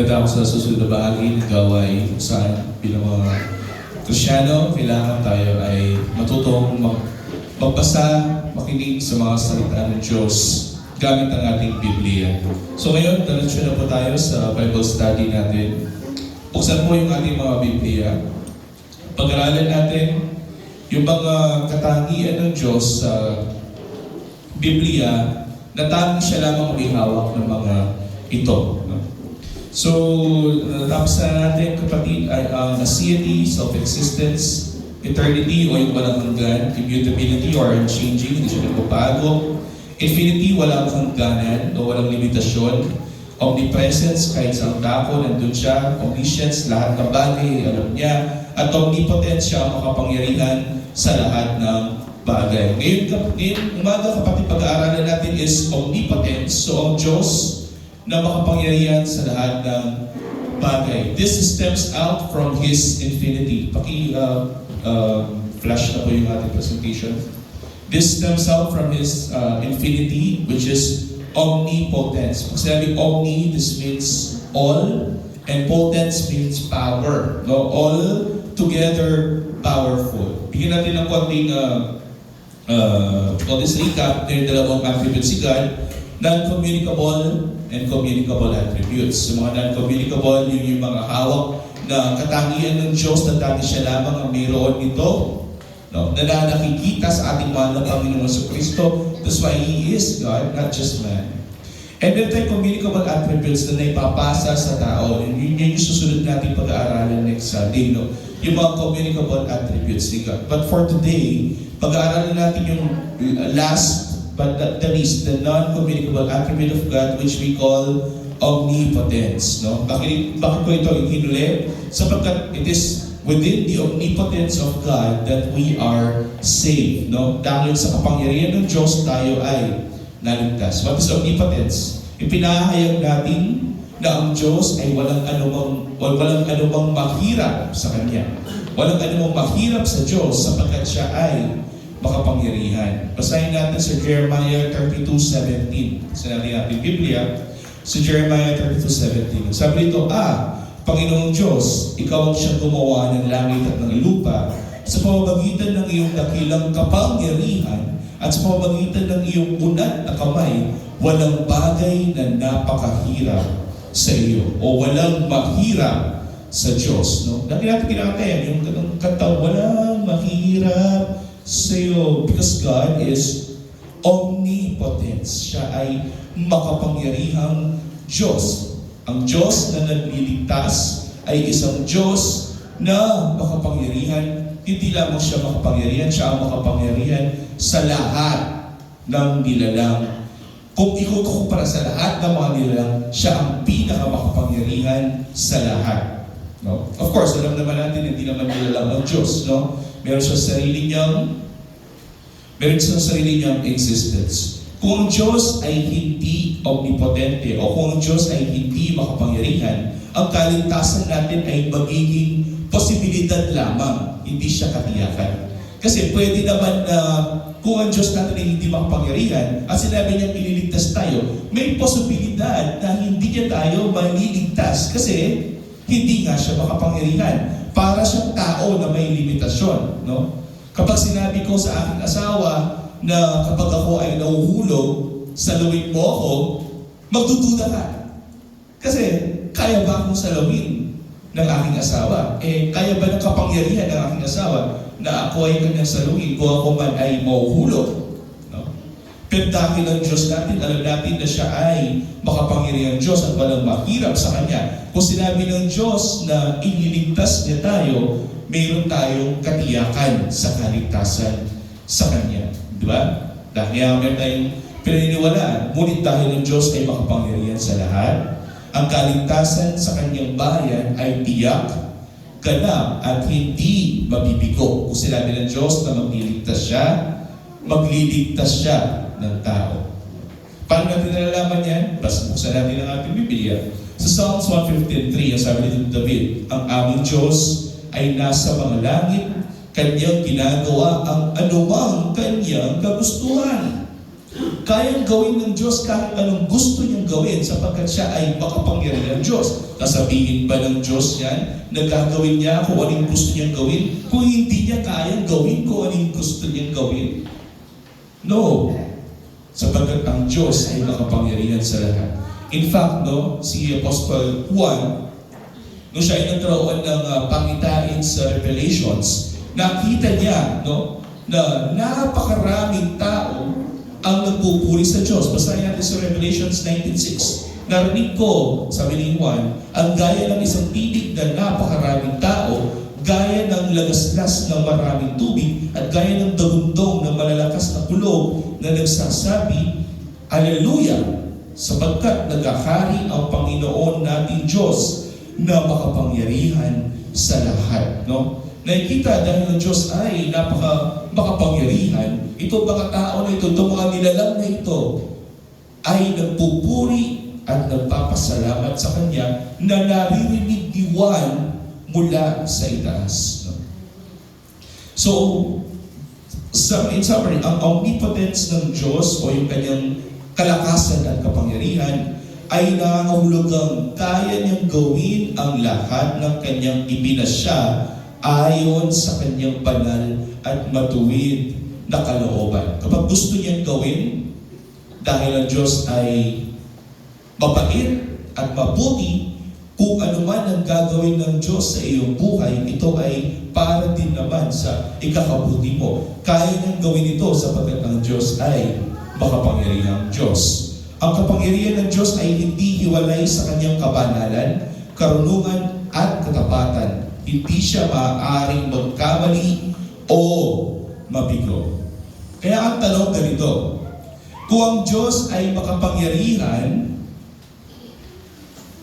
pinadala ko sa susunod na bahagi ng gawain kung saan bilang mga Kristiyano, kailangan tayo ay matutong magbasa, makinig sa mga salita ng Diyos gamit ang ating Biblia. So ngayon, diretso na po tayo sa Bible study natin. Buksan po yung ating mga Biblia. Pag-aralan natin yung mga katangian ng Diyos sa Biblia na tanging siya lamang may hawak ng mga ito. So, natapos na natin, kapatid, ay aseity, self-existence, eternity o yung walang hanggan, immutability or unchanging, hindi siya nagbabago, infinity, walang hangganan o walang limitasyon, omnipresence, kahit sa dako, nandun siya, omniscience, lahat ng bagay, alam niya, at omnipotence siya, makapangyarihan sa lahat ng bagay. Ngayon umaga, kapatid, pag-aaralan natin is omnipotence, so ang Diyos na makapangyarihan sa lahat ng bagay. This stems out from His infinity. Flash na po yung ating presentation. This stems out from His infinity, which is omnipotence. Pag sinabi omni, this means all, and potence means power. No? All together powerful. Bigyan natin ng konting recap. There are dalawang attributes si God, non-communicable and communicable attributes. Sa mga non-communicable, yung mga hawak na katangian ng Diyos na dati siya lamang ang mayroon nito, no? Na nakikita sa ating mahal na Panginoon sa Kristo. That's why He is God, not just man. And then tayo communicable attributes na naipapasa sa tao. Yun yung susunod natin pag-aaralan next Sunday. No? Yung mga communicable attributes ni God. But for today, pag-aaralan natin yung last but the least, the non-communicable attribute of God, which we call omnipotence. No? Bakit ko ito hinuli? Sapagkat it is within the omnipotence of God that we are saved. No? Dahil sa kapangyarihan ng Diyos, tayo ay naligtas. What is omnipotence? Ipinahayag natin na ang Diyos ay walang anumang mahirap sa Kanya. Walang anumang mahirap sa Diyos sapagkat siya ay makapangyarihan. Basahin natin sa Jeremiah 32:17. Sa natin Biblia, sa Jeremiah 32:17. Sabi nito, Panginoong Diyos, Ikaw ang siyang gumawa ng langit at ng lupa sa pamamagitan ng iyong dakilang kapangyarihan at sa pamamagitan ng iyong unat na kamay, walang bagay na napakahirap sa iyo o walang mahirap sa Diyos. No? Dati natin kinakatayan yung kanta, walang mahirap sa iyo, because God is omnipotence. Siya ay makapangyarihang Diyos. Ang Diyos na nagliligtas ay isang Diyos na makapangyarihan. Hindi lamang siya makapangyarihan, siya ang makapangyarihan sa lahat ng nilalang. Kung ikukumpara sa lahat ng mga nilalang, siya ang pinakamakapangyarihan sa lahat. No? Of course, alam naman natin, hindi naman nilalang ang Diyos. No? Meron siyang sarili niyang existence. Kung ang Diyos ay hindi omnipotente o kung ang Diyos ay hindi makapangyarihan, ang kaligtasan natin ay magiging posibilidad lamang, hindi siya katiyakan. Kasi pwede naman na kung ang Diyos natin ay hindi makapangyarihan at sinabi niya ililigtas tayo, may posibilidad na hindi niya tayo maliligtas kasi hindi nga siya makapangyarihan. Para siyang tao na may limitasyon. No? Kapag sinabi ko sa aking asawa na kapag ako ay nahuhulog, salawin mo ako, magdududa ka. Kasi kaya ba akong salawin ng aking asawa? Kaya ba ng kapangyarihan ng aking asawa na ako ay kanyang salawin kung ako man ay mahuhulog? No? Pero dahil ang Diyos natin, alam natin na siya ay makapangyarihan Diyos at walang mahirap sa Kanya. Kung sinabi ng Diyos na ililigtas niya tayo, mayroon tayong katiyakan sa kaligtasan sa Kanya. Di ba? Dahil meron tayong pinaniniwalaan, ngunit dahil ang Diyos ay makapangyarihan sa lahat, ang kaligtasan sa Kanyang bayan ay tiyak, ganap, at hindi mabibigo. Kung sinabi ng Diyos na magliligtas siya ng tao. Paano natin nalalaman yan? Buksan natin ang ating Biblia. Sa Psalms 115:3, ang sabi ni David, ang aming Diyos ay nasa mga langit, Kanyang ginagawa ang anumang Kanyang kagustuhan. Kayang gawin ng Diyos kahit anong gusto niyang gawin sapagkat siya ay makapangyarihang Diyos. Sasabihin ba ng Diyos yan na gagawin niya kung anong gusto niyang gawin? Kung hindi niya kayang gawin kung anong gusto niyang gawin? No. Sapagkat ang Diyos ay makapangyarihan sa lahat. In fact, no, si Apostle Juan, nung siya ay nagkaroon ng pangitain sa Revelations, nakita niya, no, na napakaraming tao ang nagpupuri sa Diyos. Basahin natin sa Revelations 19:6. Narinig ko, sabi ni Juan, ang gaya ng isang titig na napakaraming tao, gaya ng lagaslas ng maraming tubig, at gaya ng dagundong ng malalakas na kulog na nagsasabi, Hallelujah! Sapagkat nagkahari ang Panginoon nating Diyos na makapangyarihan sa lahat. No? Nakikita dahil ang Diyos ay makapangyarihan, ito mga tao na ito, itong mga nilalang na ito, ay nagpupuri at nagpapasalamat sa Kanya na naririnig ni Juan mula sa itaas. No? So, in summary, ang omnipotence ng Diyos o yung Kanyang kalakasan at kapangyarihan ay nangangahulugang kaya niyang gawin ang lahat ng Kanyang ibinasya ayon sa Kanyang banal at matuwid na kalooban. Kapag gusto niyang gawin, dahil ang Diyos ay mabait at mabuti, kung ano man ang gagawin ng Diyos sa iyong buhay, ito ay para din naman sa ikakabuti mo. Kaya niyang gawin ito sapagkat ang Diyos ay makapangyarihang Diyos. Ang kapangyarihan ng Diyos ay hindi hiwalay sa Kanyang kabanalan, karunungan at katapatan. Hindi siya maaaring magkamali o mabigo. Kaya ang tanong ganito, kung ang Diyos ay makapangyarihan,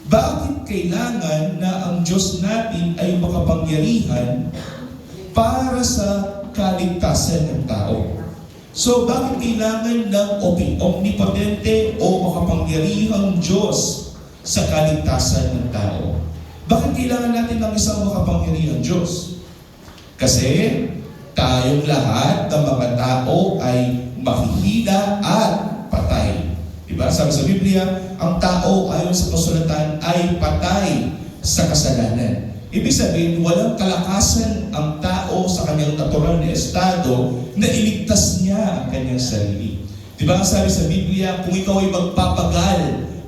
bakit kailangan na ang Diyos natin ay makapangyarihan para sa kaligtasan ng tao? So, bakit kailangan ng omnipotente o makapangyarihang Diyos sa kaligtasan ng tao? Bakit kailangan natin ng isang makapangyarihang Diyos? Kasi tayong lahat ng mga tao ay mahihina at patay. Diba? Sabi sa Biblia, ang tao ayon sa kasulatan ay patay sa kasalanan. Ibig sabihin, walang kalakasan ang tao sa kanyang natural na estado na iligtas niya ang kanyang sarili. Diba? Sabi sa Biblia, kung ikaw ay magpapagal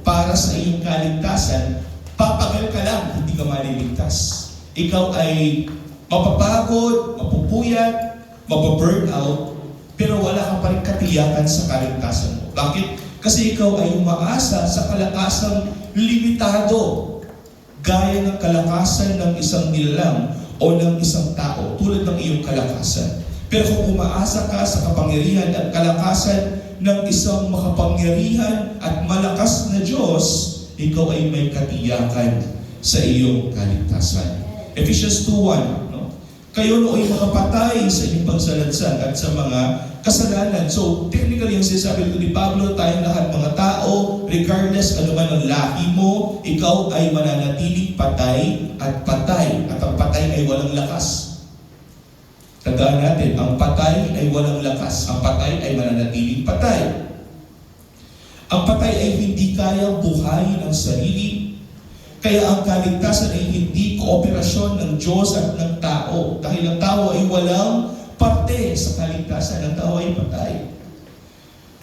para sa iyong kaligtasan, papagal ka lang, hindi ka maliligtas. Ikaw ay mapapagod, mapupuyat, mapaburn out, pero wala ka pa rin katiyakan sa kaligtasan mo. Bakit? Kasi ikaw ay umaasa sa kalakasang limitado, gaya ng kalakasan ng isang nilalang o ng isang tao, tulad ng iyong kalakasan. Pero kung umaasa ka sa kapangyarihan at kalakasan ng isang makapangyarihan at malakas na Diyos, ikaw ay may katiyakan sa iyong kaligtasan. Ephesians 2:1, kayo nooy mga patay sa inyong pagsalansan at sa mga kasalanan. So, technically, yung sinasabi ni Pablo, tayong lahat mga tao, regardless ano man ang lahi mo, ikaw ay mananatiling patay at patay. At ang patay ay walang lakas. Tandaan natin, ang patay ay walang lakas. Ang patay ay mananatiling patay. Ang patay ay hindi kayang buhayin ang sarili. Kaya ang kaligtasan ay hindi kooperasyon ng Diyos at ng tao. Dahil ang tao ay walang parte sa kaligtasan. Ang tao ay patay.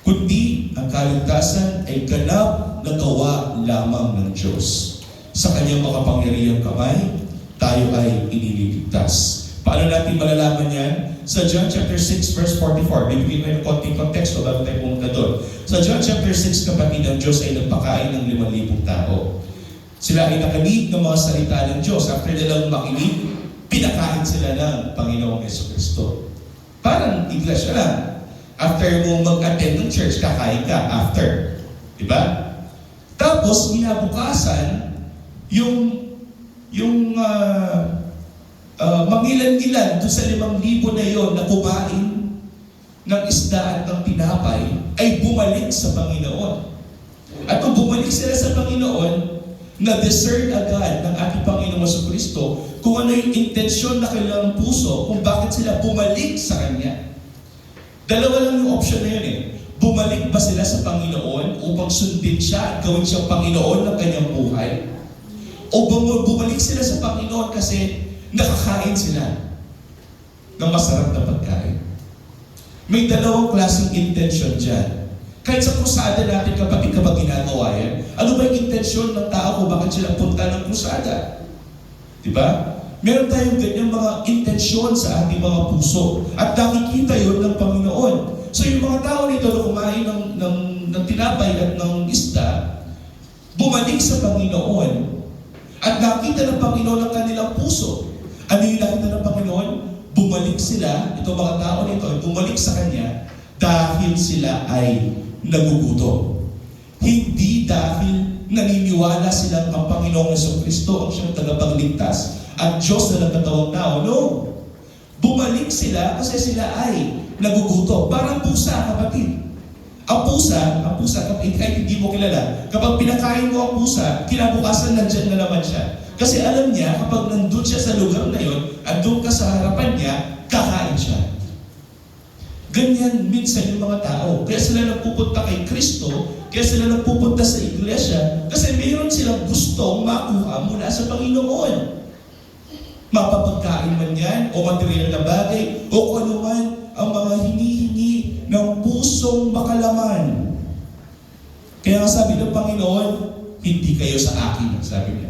Kundi ang kaligtasan ay ganap na gawa lamang ng Diyos. Sa kanyang makapangyarihang kamay, tayo ay iniligtas. Paano natin malalaman yan? Sa John chapter 6 verse 44, bibigyan ko ng konting konteksto bago tayo pumunta doon. Sa John chapter 6, kapatid, ang Diyos ay nagpakain ng 5,000 tao. Sila ay nakinig ng mga salita ng Diyos. After nilang makinig, pinakain sila ng Panginoong Jesucristo. Parang iglesia lang. After mo mag-attend ng church, kakain ka after. Diba? Tapos, minabukasan, mangilan-ilan doon sa 5,000 na yon na kumain ng isda at ng tinapay, ay bumalik sa Panginoon. At kung bumalik sila sa Panginoon, na-discern agad ng ating Panginoong Jesucristo kung ano yung intensyon na kanilang puso, kung bakit sila bumalik sa Kanya. Dalawa lang yung option na yun eh. Bumalik ba sila sa Panginoon upang sundin siya at gawin siyang Panginoon ng kanyang buhay? O bumalik sila sa Panginoon kasi nakakain sila ng masarap na pagkain? May dalawang klaseng intention dyan. Kahit sa krusada natin, kapatid, kapag ginagawa yan, ano ba yung intensyon ng tao kung bakit sila punta ng krusada? Diba? Meron tayong ganyang mga intensyon sa ating mga puso at nakikita yun ng Panginoon. So yung mga tao nito na kumain ng tinapay at ng isda, bumalik sa Panginoon at nakita ng Panginoon ang kanilang puso. Ano yung nakita ng Panginoon? Bumalik sila, itong mga tao nito, bumalik sa Kanya dahil sila ay nagugutom. Hindi dahil naniniwala silang ang Panginoong Jesucristo ang siyang tagapagligtas at Diyos na nagkatawang tao. No. Bumalik sila kasi sila ay nagugutom. Parang pusa, kapatid. Ang pusa, kahit hindi mo kilala, kapag pinakain mo ang pusa, kinabukasan nandyan na naman siya. Kasi alam niya, kapag nandun siya sa lugar na yon, at doon ka sa harapan niya, kakain siya. Ganyan minsan yung mga tao. Kaya sila nagpupunta kay Kristo, kaya sila nagpupunta sa iglesia, kasi mayroon silang gustong makuha mula sa Panginoon. Mapapagkain man yan, o material na bagay, o kung ano man ang mga hinihingi ng pusong makalaman. Kaya nga sabi ng Panginoon, hindi kayo sa akin, sabi niya.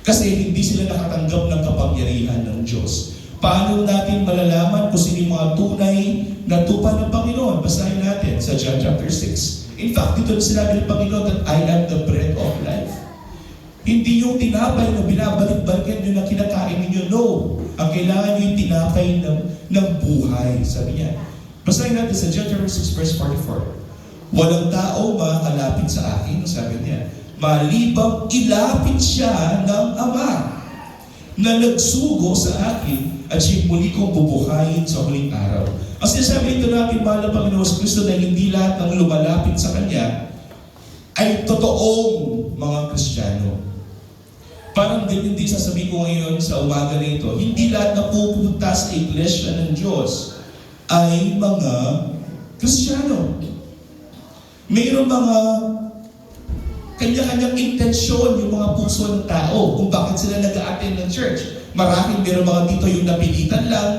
Kasi hindi sila nakatanggap ng kapangyarihan ng Diyos. Paano natin malalaman kung sino yung mga tunay na tupa ng Panginoon? Basahin natin sa John chapter 6. In fact, dito na sinabi ng Panginoon that I am the bread of life. Hindi yung tinapay na binabalik-balikan nyo na kinakain ninyo. No. Ang kailangan nyo yung tinapay ng buhay. Sabi niya. Basahin natin sa John chapter 6 verse 44. Walang tao makakalapit sa akin, sabi niya, malibang ilapit siya ng Ama na nagsugo sa akin at siya'y muli kong bubuhayin sa huling araw. Ang sinasabi ito natin, mahal na Panginoon Kristo, na hindi lahat ng lumalapit sa Kanya ay totoong mga Kristiyano. Parang ganyan din sasabihin ko ngayon sa umaga na ito, hindi lahat na pupunta sa iglesia ng Diyos ay mga Kristiyano. Mayroong mga kanya-kanyang intensyon yung mga puso ng tao kung bakit sila nag-a-attend ng church. Maraming meron mga dito yung napilitan lang,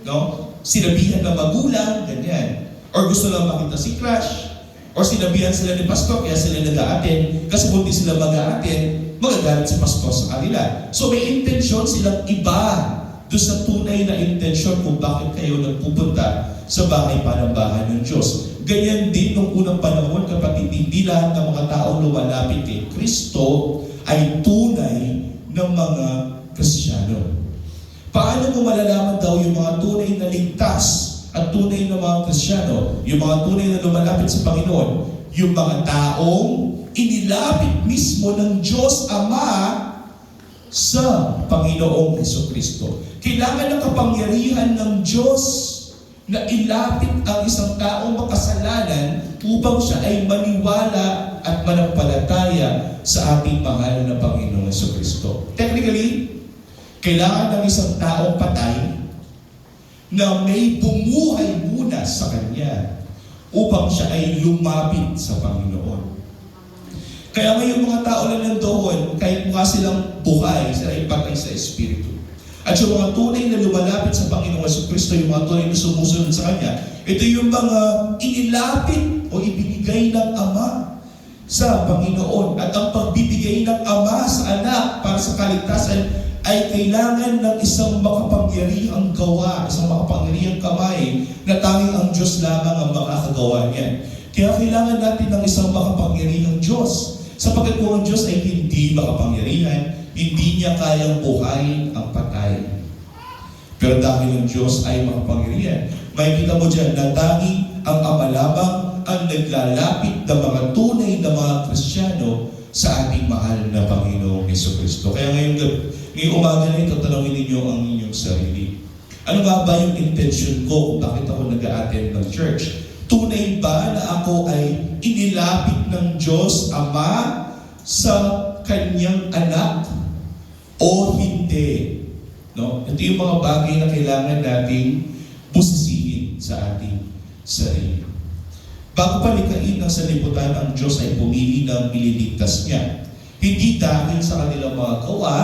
no? Sinabihan ng magulang, ganyan. Or gusto lang makita si crush. Or sinabihan sila ni pastor, kaya sila nag-a-attend. Kasi kung di sila mag-a-attend, magagalit si pastor sa kanila. So may intensyon silang iba doon sa tunay na intensyon kung bakit kayo nagpupunta sa bahay-panambahan ng Diyos. Ganyan din nung unang panahon, kapatid, hindi lahat ng mga tao lumalapit kay Kristo ay tunay ng mga Kristiyano. Paano mo malalaman daw yung mga tunay na ligtas at tunay na mga Kristiyano, yung mga tunay na lumalapit sa Panginoon, yung mga taong inilapit mismo ng Diyos Ama sa Panginoong Jesucristo. Kailangan ng kapangyarihan ng Diyos na ilapit ang isang taong makasalanan upang siya ay maniwala at manampalataya sa ating mahal na Panginoong Jesucristo. Technically, kailangan ng isang taong patay na may bumuhay muna sa Kanya upang siya ay lumapit sa Panginoon. Kaya ngayong mga tao na nandoon, kahit mukha silang buhay, sila ay patay sa Espiritu. At yung mga tunay na lumalapit sa Panginoong Jesucristo, yung mga tunay na sumusunod sa Kanya, ito yung mga inilapit o ibinigay ng Ama sa Panginoon. At ang pagbibigay ng Ama sa anak para sa kaligtasan ay kailangan ng isang makapangyarihang gawa, isang makapangyarihang kamay na tanging ang Diyos lamang ang makakagawa niyan. Kaya kailangan natin ng isang makapangyarihang Diyos. Sapagkat kung ang Diyos ay hindi makapangyarihan, hindi niya kayang buhayin ang patay. Pero dahil ang Diyos ay makapangyarihan, makikita mo dyan na tanging ang Ama lamang ang naglalapit ng mga tunay na mga Kristiyano sa ating mahal na Panginoong Jesucristo. Kaya ngayong umaga na ito, tanongin ninyo ang inyong sarili. Ano nga ba yung intention ko kung bakit ako nag-a-attend ng church? Tunay ba na ako ay inilapit ng Diyos Ama sa Kanyang anak o hindi? No? Ito yung mga bagay na kailangan nating busisihin sa ating sarili. Bago pa likhain ng sanlibutan, ang Diyos ay pumili ng ililigtas niya. Hindi dahil sa kanilang mga gawa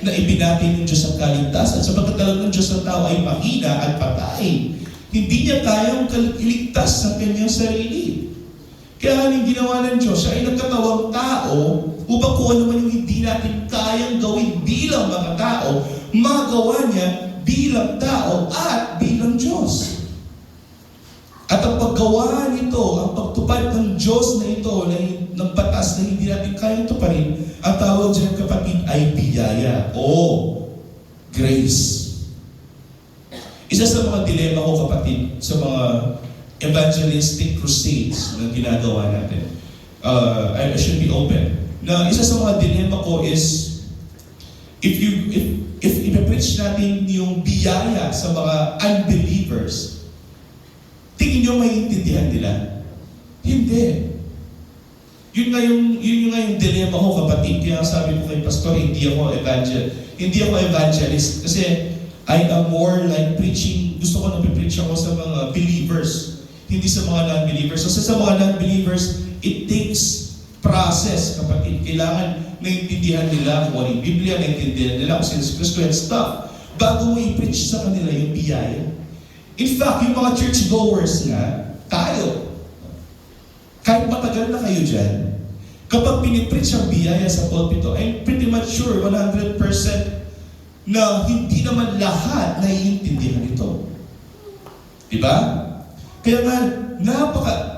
na ibinati ng Diyos ang kaligtasan. Sapagkat alam ng Diyos na tao ay mahina at patay. Hindi niya kayang iligtas ng kanyang sarili. Kaya ang ginawa ng Diyos, siya ay nagkatawang tao upang kung ano man yung hindi natin kayang gawin bilang mga tao, magawa niya bilang tao at bilang Diyos. At ang paggawa nito, ang pagtupad ng Diyos na ito, ng batas na hindi natin kayang tuparin, ang tawag dyan, kapatid, ay biyaya o grace. Isa sa mga dilema ko, kapatid, sa mga evangelistic crusades na ginagawa natin, I should be open, na isa sa mga dilema ko is, if i-preach natin yung biyaya sa mga unbelievers, tingin nyo maiintindihan nila? Hindi. Yun nga yung dilema ko, kapatid. Kaya sabi ko kay Pastor, hindi ako evangelist. Kasi I am more like preaching, gusto ko na preach ako sa mga believers, hindi sa mga non-believers. So sa mga non-believers, it takes process, kapatid. Kailangan naintindihan nila kung ano yung Biblia, naintindihan nila kung si Kristo and stuff, bago mo i-preach sa kanila yung biyaya. In fact, yung mga churchgoers nga, tayo, kahit matagal na kayo dyan, kapag pinipreach ang biyaya sa pulpito, I'm pretty much sure, 100% na hindi naman lahat naiintindihan ito. Diba? Kaya nga,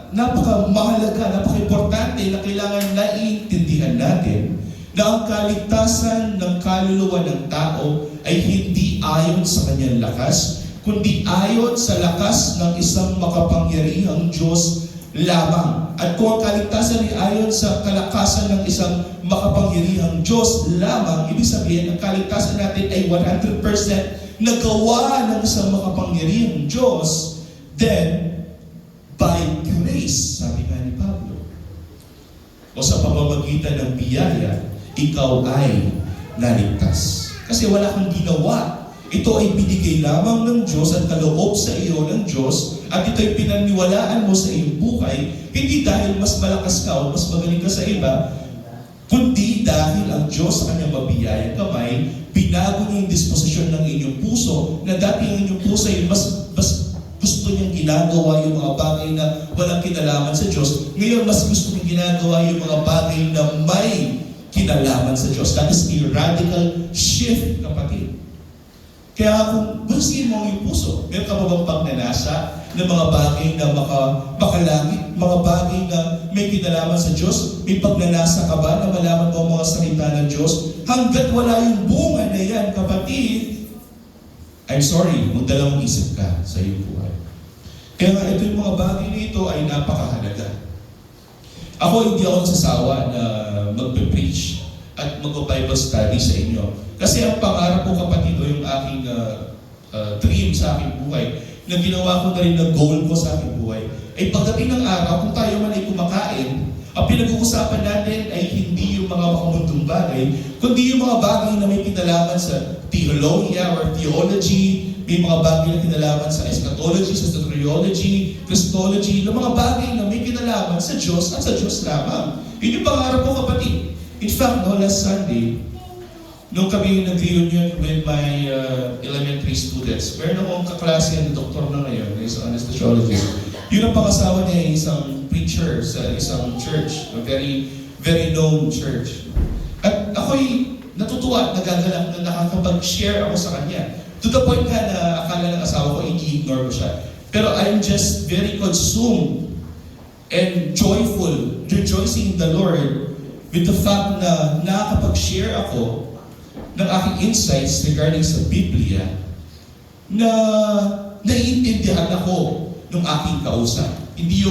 napaka-mahalaga, napaka-importante na kailangan naiintindihan natin na ang kaligtasan ng kaluluwa ng tao ay hindi ayon sa kanyang lakas, kundi ayon sa lakas ng isang makapangyarihang Diyos lamang. At kung ang kaligtasan ay ayon sa kalakasan ng isang makapangyarihang Diyos lamang, ibig sabihin, ang kaligtasan natin ay 100% nagawa ng isang makapangyarihang Diyos, then, by grace, sabi nga ni Pablo, o sa pamamagitan ng biyaya, ikaw ay naligtas. Kasi wala kang ginawa. Ito ay binigay lamang ng Diyos at kaloob sa iyo ng Diyos, at ito ay pinaniwalaan mo sa iyong buhay, hindi dahil mas malakas ka o mas magaling ka sa iba, kundi dahil ang Diyos sa kanyang mabiyayang kamay, binago niya yung disposisyon ng inyong puso, na dati ang inyong puso ay mas gusto niyang ginagawa yung mga bagay na walang kinalaman sa Diyos. Ngayon, mas gusto niyang ginagawa yung mga bagay na may kinalaman sa Diyos. That is a radical shift, kapatid. Kaya kung gusto mo yung puso, meron ka ba bang pagnanasa ng mga bagay na makalangit, mga bagay na may kinalaman sa Diyos? May pagnanasa ka ba na malaman mo ang mga salita ng Diyos? Hanggat wala yung bunga na yan, kapatid, I'm sorry, magdalawang isip ka sa iyong buhay. Kaya nga ito yung mga bagay na ito ay napakahalaga. Ako, hindi ako nagsasawa na magpe-preach at mag-Bible study sa inyo. Kasi ang pangarap ko, kapatid, o yung aking dream sa aking buhay, na ginawa ko na rin na goal ko sa aking buhay, ay pagdating ng araw, kung tayo man ay kumakain, ang pinag-uusapan natin ay hindi yung mga makamundong bagay, kundi yung mga bagay na may kinalaman sa theologia or theology, may mga bagay na kinalaman sa eschatology, sa soteriology, Christology, na mga bagay na may kinalaman sa Diyos at sa Diyos lamang. Yun yung pangarap ko, kapatid. In fact, last Sunday, nung kami nag-reunion with my elementary students, meron akong kaklase na doktor na ngayon, na isang anesthesiologist. Yun ang pangasawa niya, isang preacher sa isang church, a very, very known church. At ako'y natutuwa, nagagalak na nakakapag-share ako sa kanya. To the point nga na akala ng asawa ko, i-ignore ko siya. Pero I'm just very consumed and joyful, rejoicing in the Lord with the fact na nakakapag-share ako ng aking insights regarding sa Biblia na naiintindihan ako ng aking kausap. Hindi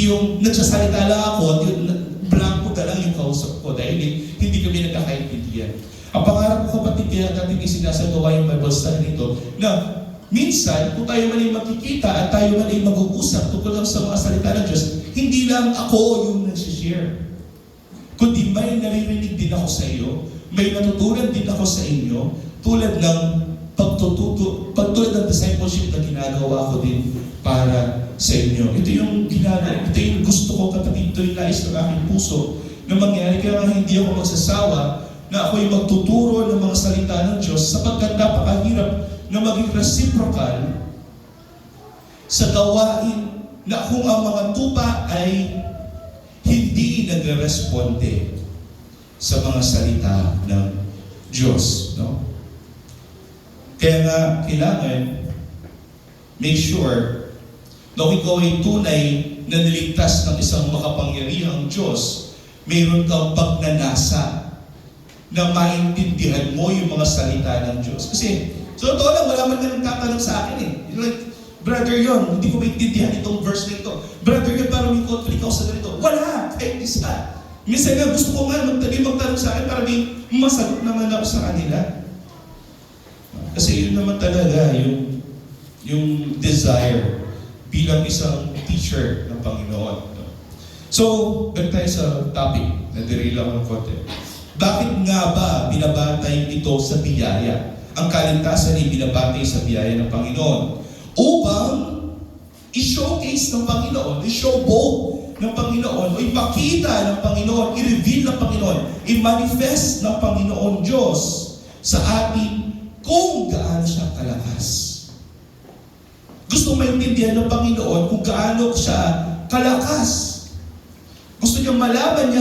yung nagsasalita lang ako, blanco na lang yung kausap ko dahil hindi kami nagkakaintindihan. Ang pangarap ko, kapatid, kaya natin isinasagawa yung Bible study nito, na minsan, kung tayo man ay makikita at tayo man ay mag-uusap tungkol lang sa mga salita ng Diyos, hindi lang ako yung nagsishare, kundi may naririnig din ako sa iyo, may natutunan din ako sa inyo, tulad ng pagtulad ng discipleship na ginagawa ko din para sa inyo. Ito yung gusto ko, kapatid, ito yung nais ng aking puso na mangyari. Kaya nga hindi ako magsasawa na ako'y magtuturo ng mga salita ng Diyos sapagkat napakahirap na maging reciprocal sa gawain na kung ang mga tupa ay hindi nagre-responde sa mga salita ng Diyos. No? Kaya nga, kailangan make sure na kung ikaw ay tunay na niligtas ng isang makapangyarihang Diyos, mayroon kang pagnanasa na maintindihan mo yung mga salita ng Diyos. Kasi, so totoo lang, wala man ka nagtatanong sa akin eh. You're like, Brother Yon, hindi ko maintindihan itong verse na ito. Brother Yon, parang may conflict ako sa ganito. Wala! Kahit isa. Minsan nga, gusto ko nga magtanong sa akin para may masagot naman ako sa kanila. Kasi yun naman talaga yung desire bilang isang teacher ng Panginoon. So, balik tayo sa topic. Nadiril ako ng konti. Bakit nga ba binabatay ito sa biyaya? Ang kaligtasan ay binabatay sa biyaya ng Panginoon upang i-showcase ng Panginoon, i-showboat ng Panginoon, o ipakita ng Panginoon, i-reveal ng Panginoon, i-manifest ng Panginoon Diyos sa atin kung gaano siya kalakas. Gusto maintindihan ng Panginoon kung gaano siya kalakas. Gusto niya malaman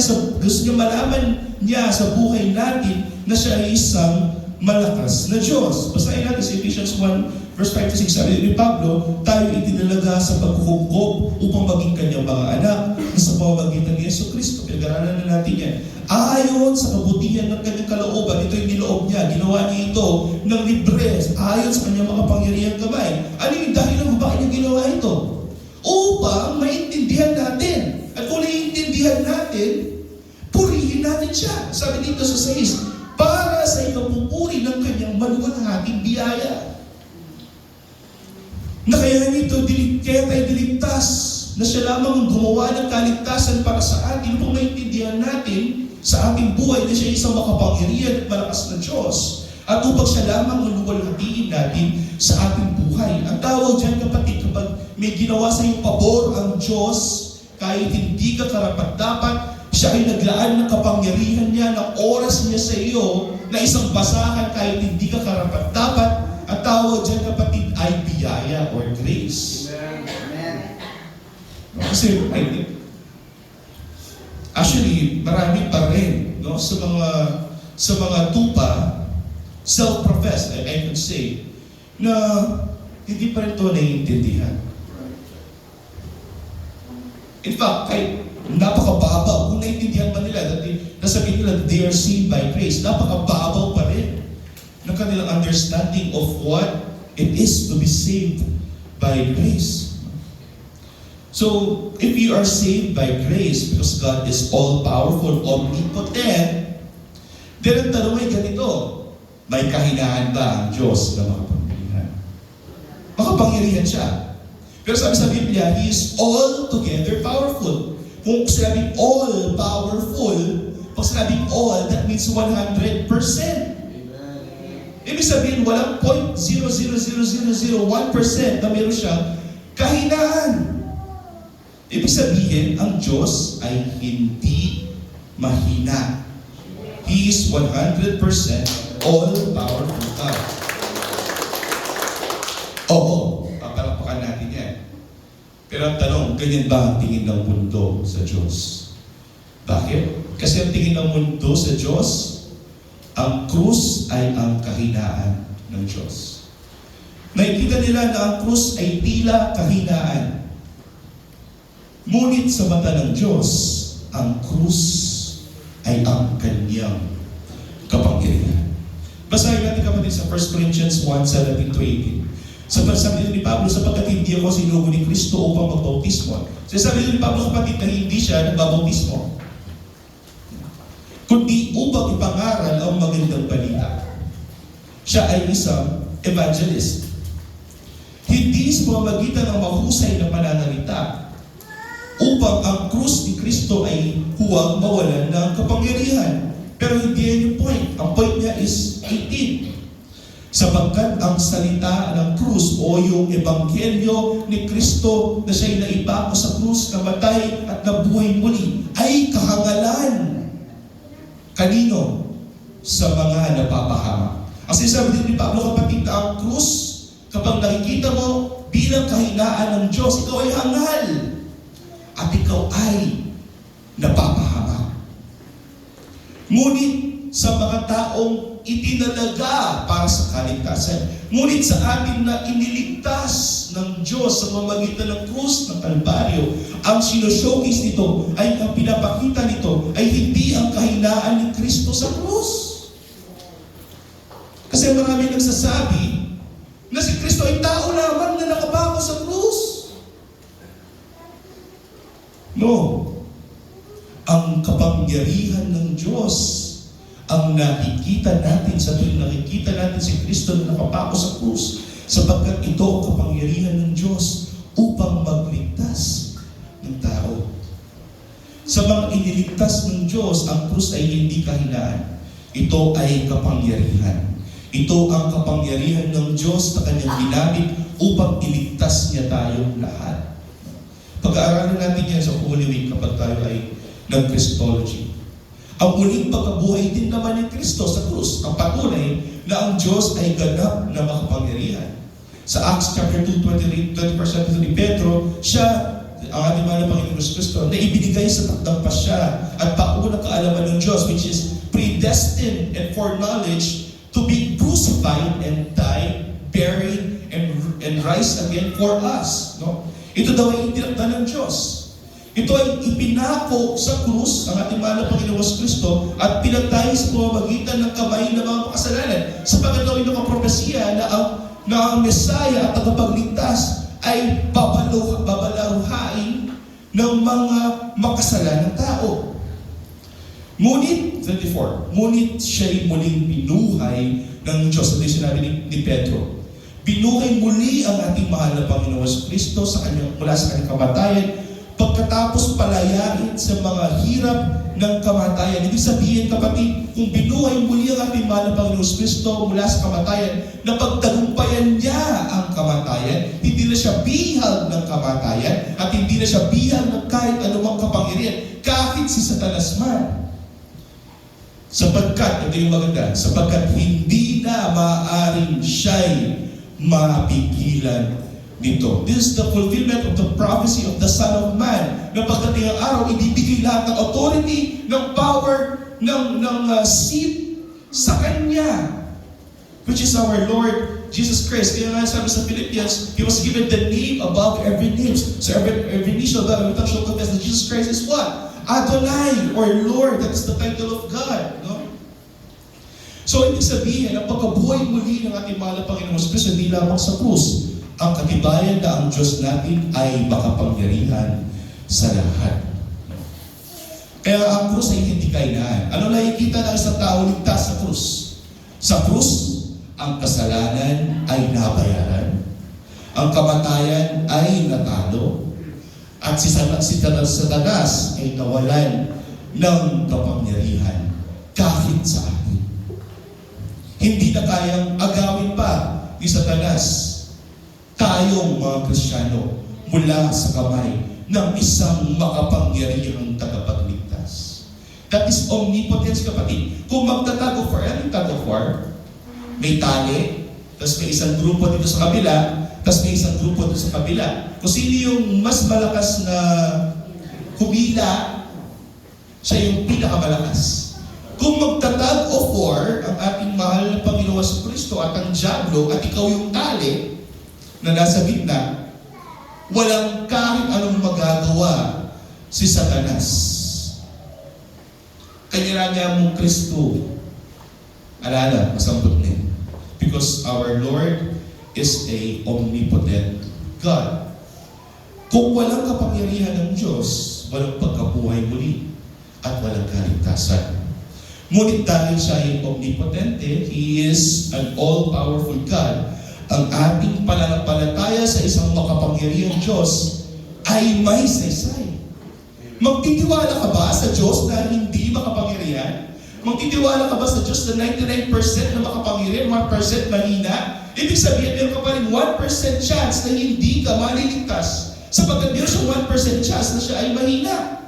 niya sa buhay natin na siya ay isang malakas na Diyos. Basahin natin sa Ephesians 1, verse 5 to 6. Sabi ni Pablo, tayo itinalaga sa pagkukumpok upang maging kanyang mga anak na sa pamamagitan ni Yesu Cristo. Pinag-aralan na natin yan. Ayon sa kabutihan ng kanyang kalooban, ito yung niloob niya. Ginawa niya ito ng libre, ayon sa kanyang makapangyarihang kamay. Ano yung dahilan kung bakit niya ginawa ito? Upang maintindihan natin. At kung naiintindihan natin, purihin natin siya. Sabi dito sa 6, para sa ikapupuri ng kanyang maluwalhating biyaya. Na kaya tayo diligtas na siya lamang ang gumawa ng kaligtasan para sa atin upang maintindihan natin sa ating buhay na siya isang makapangyarihan at malakas na Diyos. At upang siya lamang ang luwalhatiin natin sa ating buhay. Ang tawag dyan, kapatid, kapag may ginawa sa iyong pabor ang Diyos, kahit hindi ka karapat-dapat, siya ay naglaan ng kapangyarihan niya, ng oras niya sa iyo, na isang basahan kahit hindi ka karapat-dapat, at tawag dyan, kapatid, ay biyaya or grace. Amen. Kasi, actually, marami pa rin, no, sa mga tupa, self-professed, I could say, na hindi pa rin ito naiintindihan. In fact, kahit napakababaw, kung naiintindihan pa nila, nasabihin nila they are saved by grace, napakababaw pa rin ng kanilang understanding of what it is to be saved by grace. So, if you are saved by grace because God is all-powerful, omnipotent, then ang tanong ay ganito, may kahinaan ba ang Diyos na makapangyarihan? Makapangyarihan siya. Pero sabi sa Biblia, He is altogether powerful. Kung sinabing all-powerful, pag sinabing all, that means 100%. Ibig sabihin, walang 0.00001% na meron siyang kahinaan. Ibig sabihin, ang Diyos ay hindi mahina. He is 100% all-powerful God. Oo, papalakpakan natin yan. Pero ang tanong, ganyan ba ang tingin ng mundo sa Diyos? Bakit? Kasi ang tingin ng mundo sa Diyos, ang krus ay ang kahinaan ng Diyos. Nakikita nila na ang krus ay tila kahinaan. Ngunit sa mata ng Diyos, ang krus ay ang kanyang kapangyarihan. Basahin natin, kapatid, sa 1 Corinthians 1:17-18. Sabi ni Pablo, sapagkat hindi ako sinugo ni Kristo upang magbautismo. Sabi ni Pablo, kapatid, na hindi siya nagbabautismo, kundi upang ipangaral ang magandang balita. Siya ay isang evangelist. Hindi sa pamamagitan ng mahusay na pananalita upang ang krus ni Kristo ay huwag mawalan ng kapangyarihan. Pero hindi yan yung point. Ang point niya is 18. Sapagkat ang salita ng krus o yung ebanghelyo ni Kristo na siya'y naipako sa krus, namatay at nabuhay muli ay kahangalan. Kanino? Sa mga napapahamak. Ang sinasabi din ni Pablo, kapatid, na ang krus, kapag nakikita mo bilang kahinaan ng Diyos, ikaw ay hangal. At ikaw ay napapahamak. Ngunit sa mga taong itinalaga para sa kaligtasan, ngunit sa atin na iniligtas ng Diyos sa pamamagitan ng krus ng Kalbaryo, ang sino-showcase nito ay ang pinapakita nito ay hindi ang kahinaan ni Kristo sa krus. Kasi marami nagsasabi na si Kristo ay tao lamang na nakapako sa krus. No. Ang kapangyarihan ng Diyos ang nakikita natin sa tuwing nakikita natin si Kristo na nakapako sa krus, sapagkat ito ang kapangyarihan ng Diyos upang magligtas ng tao. Sa mga iniligtas ng Diyos, ang krus ay hindi kahinaan. Ito ay kapangyarihan. Ito ang kapangyarihan ng Diyos na kanyang ginamit upang iligtas niya tayong lahat. Pag-aaralan natin yan sa Holy Week kapag tayo ay nag-Christology. Ang muling pagkabuhay din naman ni Kristo sa krus, ang patunay na ang Diyos ay ganap na makapangyarihan. Sa Acts chapter 2, 20% ni Pedro, siya, ang ating mahal na Panginoon Kristo, na ibinigay sa takdang pasya at paunang kaalaman ng Diyos, which is predestined and foreknowledge to be crucified and die, buried, and rise again for us. No? Ito daw ay itinakda ng Diyos. Ito ay ipinako sa krus ang ating mahal na Panginoon Kristo at pinagtay sa pamamagitan ng kamay ng mga makasalanan. Sapagkat daw ito ang propesya na ang Mesaya at tagapagligtas ay babalaruhain ng mga makasalanang tao. Ngunit, 24, ngunit siya'y muling binuhay ng Diyos. Ito yung sinabi ni Pedro. Binuhay muli ang ating mahal na Panginoon Kristo mula sa kanyang kamatayan, pagkatapos palayain sa mga hirap ng kamatayan. Ibig sabihin, kapatid, kung binuhay muli ang ating mahal na Panginoon Kristo mula sa kamatayan, napagtagumpayan niya ang kamatayan, hindi na siya bihag ng kamatayan, at hindi na siya bihag ng kahit anumang kapangyarihan, kahit si Satanas man. Sapagkat, ito yung maganda, sapagkat hindi na maaaring siya'y mapigilan nito. This is the fulfillment of the prophecy of the Son of Man, na pagdating ang araw, ibibigay lahat ng authority, ng power, ng seat sa Kanya, which is our Lord Jesus Christ. Kaya nga sabi sa Philippians, He was given the name above every name. So every knee shall bow, every tongue shall confess that Jesus Christ is what? Adonai, or Lord. That is the title of God. No? So ibig sabihin, ang pagkabuhay muli ng ating mahal na Panginoon Kristo, hindi lamang sa krus, ang katibayan na ang Diyos natin ay makapangyarihan sa lahat. Kaya ang krus ay hindi kahinaan. Ano nakikita ng isang tao ligtas sa krus? Sa krus, ang kasalanan ay nabayaran. Ang kamatayan ay natalo. At si Satanas ay nawalan ng kapangyarihan kahit sa atin. Hindi na kayang agawin pa ni Satanas tayong mga Kristiyano mula sa kamay ng isang makapangyarihang tagapagligtas. That is omnipotence, kapatid. Kung magtatag of war, anong tag of war? May tali, tapos may isang grupo dito sa kabila, tapos may isang grupo dito sa kabila. Kung sino yung mas malakas na humila, siya yung pinakamalakas. Kung magtatag of war ang ating mahal na Panginoon sa Kristo at ang diablo at ikaw yung tali na nasa gitna, walang kahit anong magagawa si Satanas. Kanya mong Kristo, alala, masambot niya. Because our Lord is a omnipotent God. Kung walang kapangyarihan ng Diyos, walang pagkabuhay muli at walang kaligtasan. Ngunit dahil siya ay omnipotente, He is an all-powerful God. Ang ating pananampalataya sa isang makapangyarihang Diyos ay may saysay. Magtitiwala ka ba sa Diyos na hindi makapangyarihan? Magtitiwala ka ba sa Diyos na 99% na makapangyarihan, 1% mahina? Ibig sabihin, meron ka pa rin 1% chance na hindi ka maliligtas. Sapagkat meron siyang 1% chance na siya ay mahina.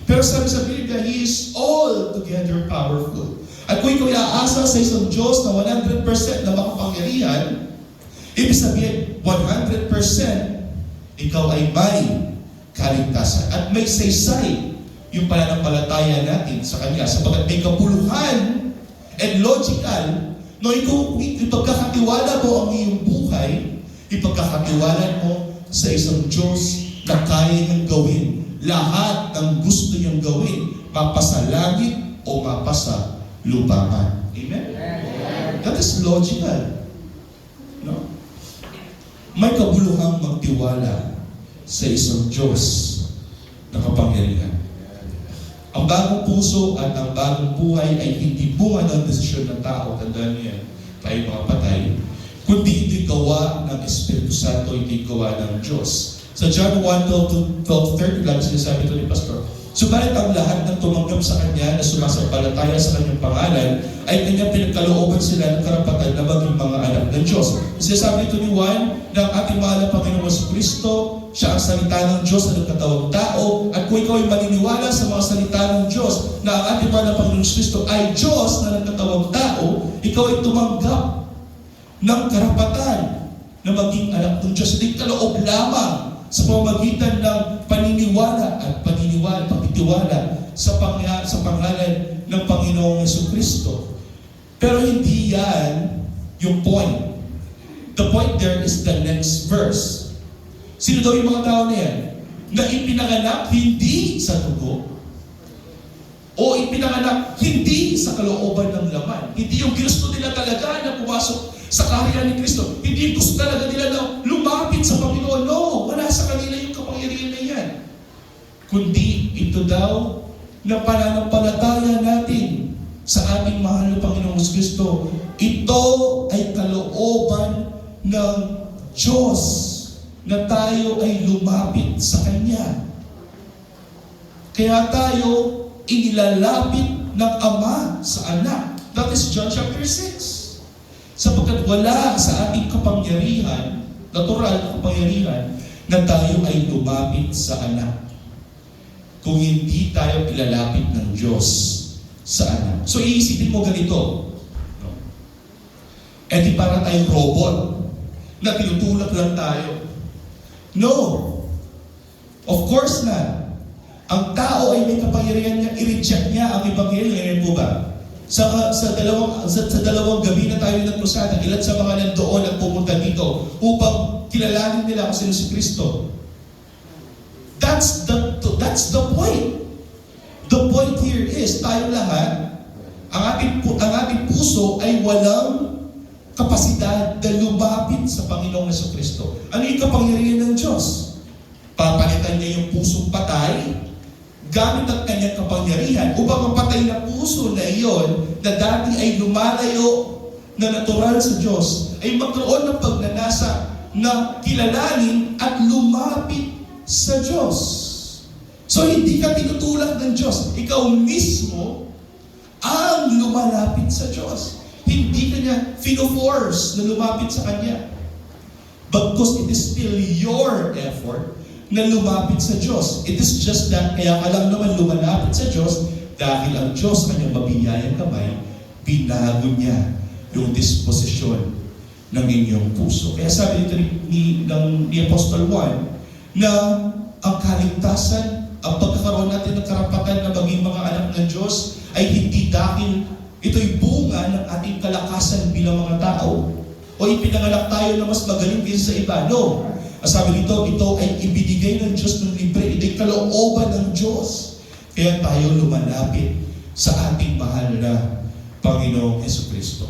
Pero sabi sa Biblia, He is altogether powerful. At kung ikaw iaasa sa isang Diyos na 100% na makapangyarihan, ibig sabihin, 100% ikaw ay may kaligtasan. At may saysay yung pananampalataya natin sa Kanya. Sapagkat may kapuluhan and logical, no, ipagkakatiwala mo ang iyong buhay, ipagkakatiwala mo sa isang Diyos na kaya niyang gawin lahat ng gusto niyang gawin, mapasa langit o mapasa lupaman. Amen? That is logical. No? May kabuluhang magtiwala sa isang Diyos na kapangyarihan. Ang bagong puso at ang bagong buhay ay hindi bunga ng desisyon ng tao. Tandaan niyo yan, tayo mga patay. Kundi ito'y gawa ng Espiritu Santo, ito'y gawa ng Diyos. Sa John 1:12-30 lang sinasabi ito ni Pastor. Subalit ang lahat ng tumanggap sa Kanya na sumasampalataya sa Kanyang pangalan ay Kanyang pinagkalooban sila ng karapatan na maging mga anak ng Diyos. Sinasabi ito ni Juan na ang ating mahal na Panginoon Kristo, siya ang salita ng Diyos na nagkatawang tao, at kung ikaw ay maniniwala sa mga salita ng Diyos na ang ating mahal na Panginoon Kristo ay Diyos na nagkatawang tao, ikaw ay tumanggap ng karapatan na maging anak ng Diyos. Hindi kaloob lamang sa pamamagitan ng paniniwala at pagtitiwala sa pangalan ng Panginoong Jesucristo. Pero hindi yan yung point. The point there is the next verse. Sino daw yung mga tao na yan? Na ipinanganak hindi sa dugo o ipinanganak hindi sa kalooban ng laman. Hindi yung gusto nila talaga na pumasok sa kaharian ni Kristo. Hindi gusto talaga nila na lumapit sa Panginoon. No, wala sa kanila yung kapangyarihan na yan. Kundi ito daw na pananampalataya natin sa ating mahal na Panginoong Kristo. Ito ay kalooban ng Diyos na tayo ay lumapit sa Kanya. Kaya tayo inilalapit ng Ama sa Anak. That is John chapter 6. Sapagkat wala sa ating kapangyarihan, natural na kapangyarihan, na tayo ay lumapit sa Anak. Kung hindi tayo ilalapit ng Diyos sa Anak. So iisipin mo ganito. No? Eh di para tayong robot na tinutulak lang tayo. No. Of course not. Ang tao ay may kapangyarihan niya, i-reject niya ang Ebanghelyo. Ngayon po ba? Sa dalawang gabi na tayo nagkrusada, ilan sa mga nandoon ang pumunta dito upang kilalanin nila kung sino si Kristo. That's the point. The point here is, tayo lahat, ang ating puso ay walang kapasidad na lumapit sa Panginoong Jesucristo. Ano yung kapangyarihan ng Diyos? Papalitan niya yung pusong patay, gamit ang kanyang kapangyarihan upang ang patay na puso na iyon na dati ay lumalayo na natural sa Diyos ay magkaroon ng pagnanasa na kilalanin at lumapit sa Diyos. So hindi ka tinutulak ng Diyos. Ikaw mismo ang lumalapit sa Diyos. Hindi ka niya fino-force na lumapit sa Kanya. Because it is still your effort na lumapit sa Diyos. It is just that, kaya ka lang naman lumalapit sa Diyos dahil ang Diyos kanyang mabiyayang kamay, binago niya yung disposisyon ng inyong puso. Kaya sabi dito ni Apostol Juan na ang kaligtasan, ang pagkakaroon natin ng karapatan na maging mga anak ng Diyos ay hindi dahil ito'y bunga ng ating kalakasan bilang mga tao o ipinanganak tayo na mas magaling kaysa sa iba. No. Sabi dito, ito ay ibinigay ng Diyos ng libre. Ito'y kalooban ng Diyos. Kaya tayo lumalapit sa ating mahal na Panginoong Jesucristo.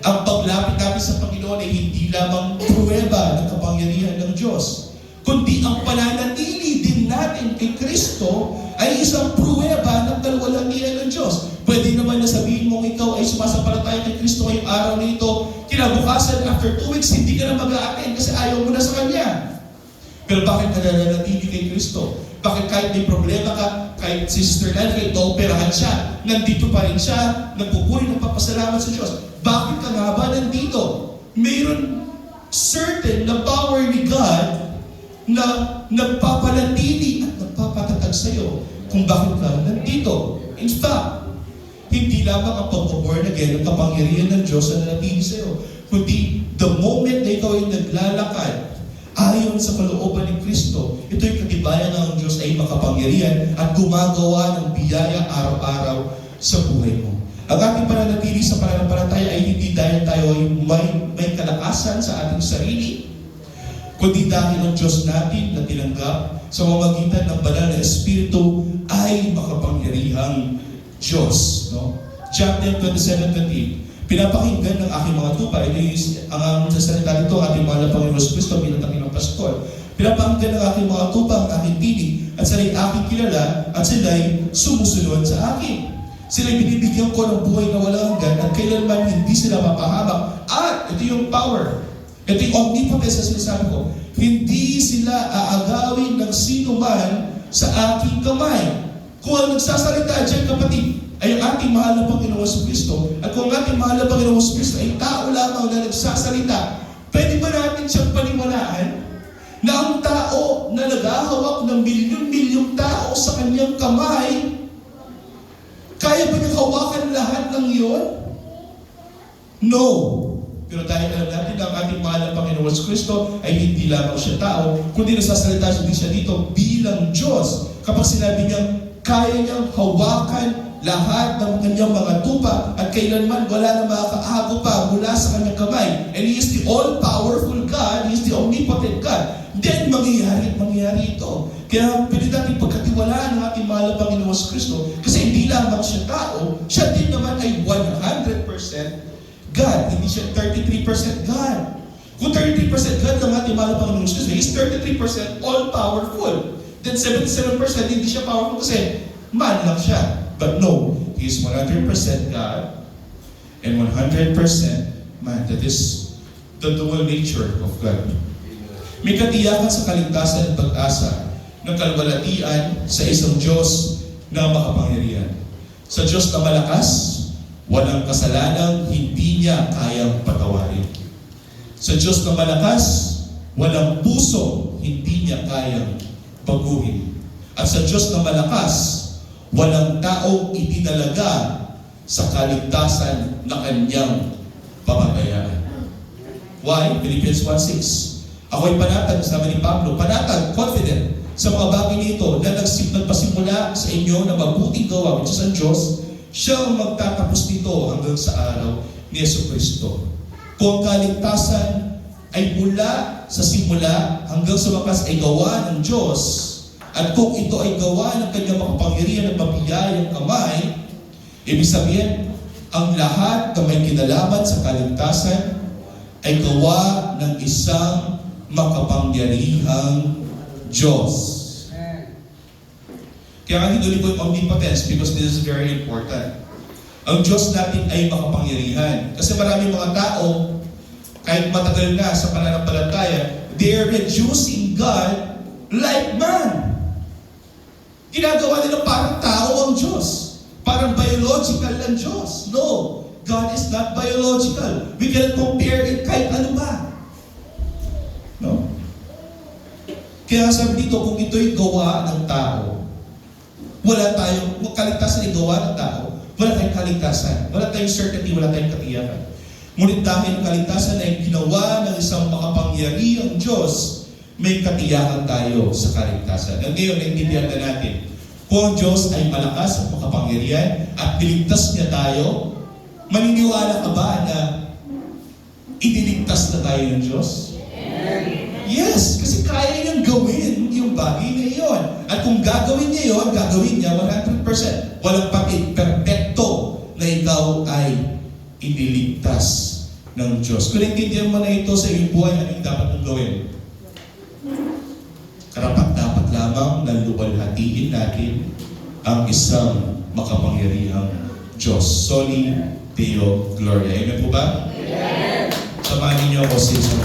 Ang paglapit natin sa Panginoon ay hindi lamang pruweba ng kapangyarihan ng Diyos, kundi ang pananatili din natin kay Kristo ay isang pruweba ng kaluwalhatian ng Diyos. Pwede naman na sabihin mong ikaw ay sumasampalataya kay Kristo ngayong araw na ito, kinabukasan, after 2 weeks, hindi ka na mag-a-attend kasi ayaw mo na sa Kanya. Pero bakit ka nananatili kay Kristo? Bakit kahit may problema ka, kahit si Sister Nan, kahit naoperahan siya, nandito pa rin siya, nagpupuri ng papasalamat sa Diyos. Bakit ka nga ba nandito? Mayroon certain na power ni God na nagpapalatili at nagpapatatag sa iyo kung bakit ka nandito. In fact, hindi lamang ang pag-born again ang kapangyarihan ng Diyos na nanatili sa iyo, kundi the moment na ikaw ay naglalakad ayon sa kalooban ni Kristo, ito'y katibayan ng Diyos ay makapangyarihan at gumagawa ng biyaya araw-araw sa buhay mo. Ang ating pananatili sa pananampalataya ay hindi dahil tayo ay may kalakasan sa ating sarili, kundi dahil ang Diyos natin na tinanggap sa mamagitan ng banal na Espiritu ay makapangyarihang Diyos. No? John 10:27-28. Pinapakinggan ng aking mga tupa, ito yung ang sasalita nito, ating mahal na Panginoon Kristo bilang Panginoong Pastor. Pinapakinggan ng aking mga tupa, ang aking tinig, at sila'y aking kilala, at sila'y sumusunod sa akin. Sila'y binibigyan ko ng buhay na walang hanggan, at kailanman hindi sila mapahamak. At ito yung power. Ito yung omnipotence na sinasabi ko. Hindi sila aagawin ng sino man sa aking kamay. Kung ang nagsasalita dyan, kapatid, ay ang ating mahal na Panginoong Kristo, at kung ang ating mahal na Panginoong Kristo ay tao lamang na nagsasalita, pwede ba natin siyang paniwalaan na ang tao na naghahawak ng milyon-milyong tao sa kanyang kamay, kaya ba niya hawakan lahat ng iyon? No. Pero dahil alam natin na ang ating mahal na Panginoong Kristo ay hindi lamang siya tao, kundi nasasalita siya dito bilang Diyos. Kapag sinabi niya, kaya niyang hawakan lahat ng kanyang mga tupa at kailanman wala na makakahago pa mula sa kanyang kamay. And He is the all-powerful God. He is the omnipotent God. Then mangyayari ito. Kaya pwede natin pagkatiwalaan ng ating mahal na Panginoong Kristo kasi hindi lamang siya tao, siya din naman ay 100% God. Hindi siya 33% God. Kung 33% God ng ating mahal na Panginoong Kristo, He is 33% all-powerful. Then 77% hindi siya powerful kasi man lang siya. But no, He is 100% God and 100% man. That is the dual nature of God. May katiyakan sa kaligtasan at pag-asa ng kalwalatian sa isang Diyos na makapangyarihan. Sa Diyos na malakas, walang kasalanang hindi niya kayang patawarin. Sa Diyos na malakas, walang puso hindi niya kayang baguhin. At sa Diyos na malakas, walang taong itinalaga sa kaligtasan na kanyang pamatayaan. Why? Philippians 1:6. Ako'y panatag, sabi ni Pablo, panatag, confident sa mga bagay nito na nagpasimula sa inyo na mabuting gawa, which is ang Diyos, siyang magtatapos nito hanggang sa araw ni Jesucristo. Kung kaligtasan ay mula sa simula hanggang sa wakas ay gawa ng Diyos, at kung ito ay gawa ng kanyang makapangyarihan at mabiyayang kamay, ibig sabihin, ang lahat na may kinalaman sa kaligtasan ay gawa ng isang makapangyarihang Diyos. Kaya nga tinuloy ko yung omnipotence because this is very important. Ang Diyos natin ay makapangyarihan. Kasi maraming mga tao, kahit matagal na sa pananampalataya, they are reducing God like man. Ginagawa nila parang tao ang Diyos. Parang biological ang Diyos. No, God is not biological. We cannot compare it kahit ano ba. No? Kaya sabi dito, kung ito'y gawa ng tao, wala tayong, kung kaligtasan ay gawa ng tao, wala tayong kaligtasan. Wala tayong certainty, wala tayong katiyakan. Ngunit dahil kaligtasan ay ginawa ng isang makapangyarihang Diyos, may katiyakan tayo sa kaligtasan. At ngayon, naintindihan na natin, kung ang Diyos ay malakas at makapangyarihan at niligtas niya tayo, maniniwala ka ba na iniligtas na tayo ng Diyos? Yes, kasi kaya niyang gawin yung bagay na iyon. At kung gagawin niya yun, gagawin niya 100%. Walang pag-perfecto na ikaw ay iniligtas ng Diyos. Kung naintindihan mo na ito sa iyong buhay, ano yung dapat mong gawin? Karapat-dapat lamang na luwalhatiin natin ang isang makapangyarihang Diyos. Soli Deo Gloria. Amen po ba? Amen. Samahan niyo ako sa isang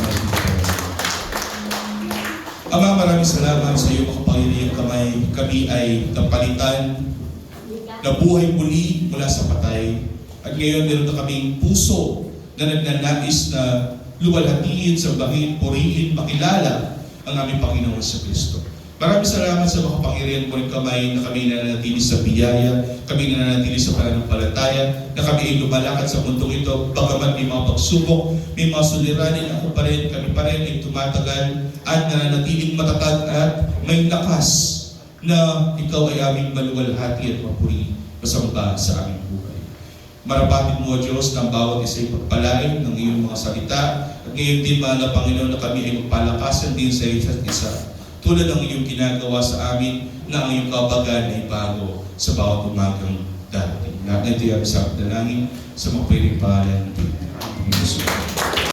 Ama, maraming salamat sa iyo makapangyarihang kamay. Kami ay napalitan, nabuhay muli mula sa patay. At ngayon meron na kaming puso na nagnanais na luwalhatiin, sambahin, purihin, makilala ang aming Panginoon sa Kristo. Maraming salamat sa makapangyarihan mo rin kamay na kami nananatili sa biyaya, kami nananatili sa pananampalataya, na kami ay lumalakad sa mundong ito, bagamat may mga pagsubok, may mga suliranin, ako pa rin, kami pa rin ay tumatagal at nananatiling matatag at may lakas na ikaw ay aming maluwalhati at mapuri masamba sa aming buhay. Marapatin mo, Diyos, ng bawat isa ay pagpalain ng iyong mga salita at ngayon din, mahal na Panginoon, na kami ay magpalakasan din sa isa't isa. Tulad ng iyong ginagawa sa amin na ang iyong kabagan ay bago sa bawat umagang darating. Lahat na ito ay sa dalangin sa mapwiling pangalan ng Panginoon.